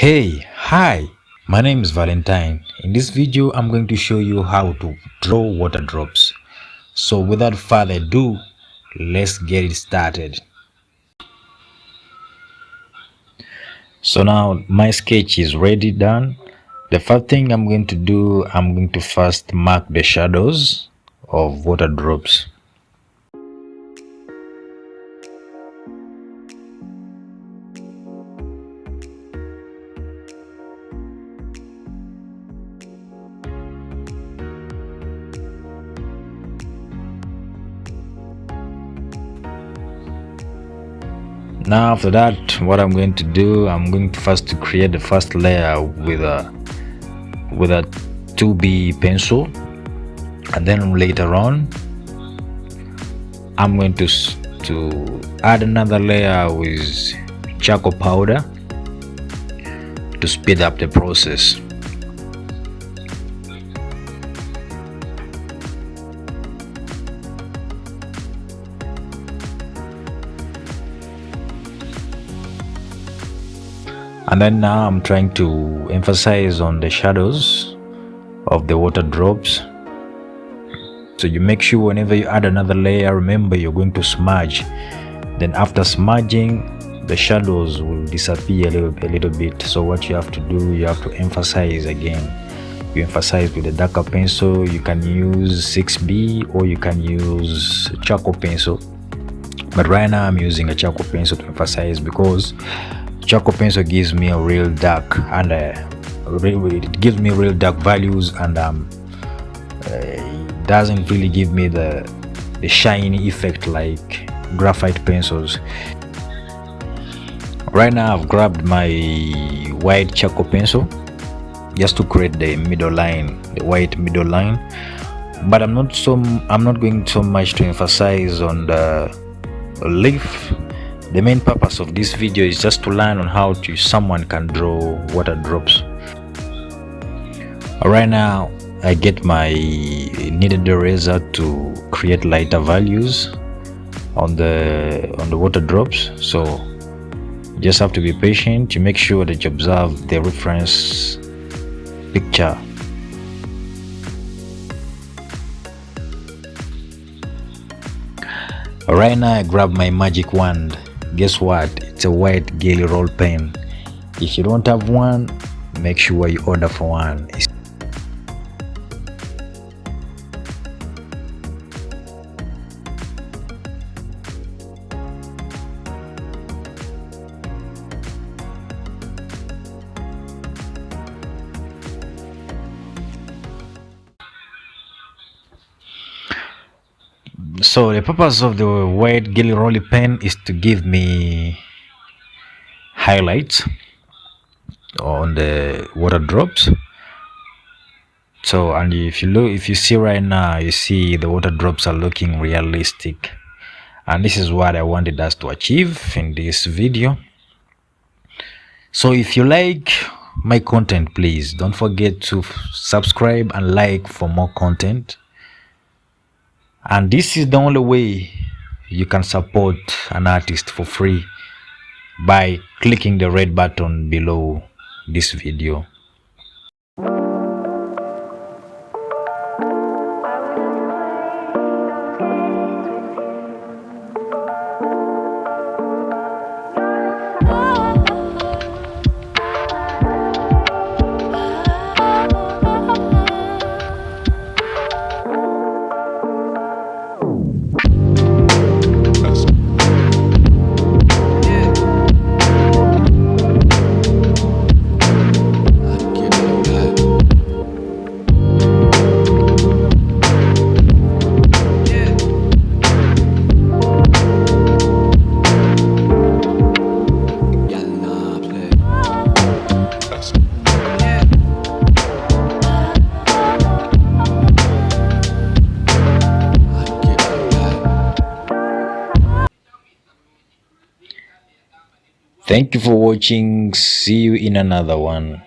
Hi, my name is Valentine. In this video, I'm going to show you how to draw water drops. So without further ado, let's get it started. So now my sketch is ready done. The first thing I'm going to do, I'm going to first mark the shadows of water drops. Now after that, what I'm going to do, I'm going to first to create the first layer with a 2B pencil, and then later on I'm going to add another layer with charcoal powder to speed up the process. And then now I'm trying to emphasize on the shadows of the water drops. So you make sure whenever you add another layer, remember you're going to smudge. Then after smudging, the shadows will disappear a little bit. So what you have to do, you have to emphasize again. You emphasize with a darker pencil. You can use 6B or you can use charcoal pencil. But right now I'm using a charcoal pencil to emphasize because charcoal pencil gives me a real dark and it gives me real dark values, and it doesn't really give me the shiny effect like graphite pencils. Right now I've grabbed my white charcoal pencil just to create the middle line, the white middle line, but I'm not going so much to emphasize on the leaf. The main purpose of this video is just to learn on how someone can draw water drops. Right now I get my kneaded eraser to create lighter values on the water drops. So you just have to be patient. You make sure that you observe the reference picture. Right now I grab my magic wand. Guess what? It's a white Gelly roll pen. If you don't have one, make sure you order for one. So the purpose of the white Gelly Roll pen is to give me highlights on the water drops. So, and if you see right now, you see the water drops are looking realistic, and this is what I wanted us to achieve in this video. So if you like my content, please don't forget to subscribe and like for more content. And this is the only way you can support an artist for free, by clicking the red button below this video. Thank you for watching. See you in another one.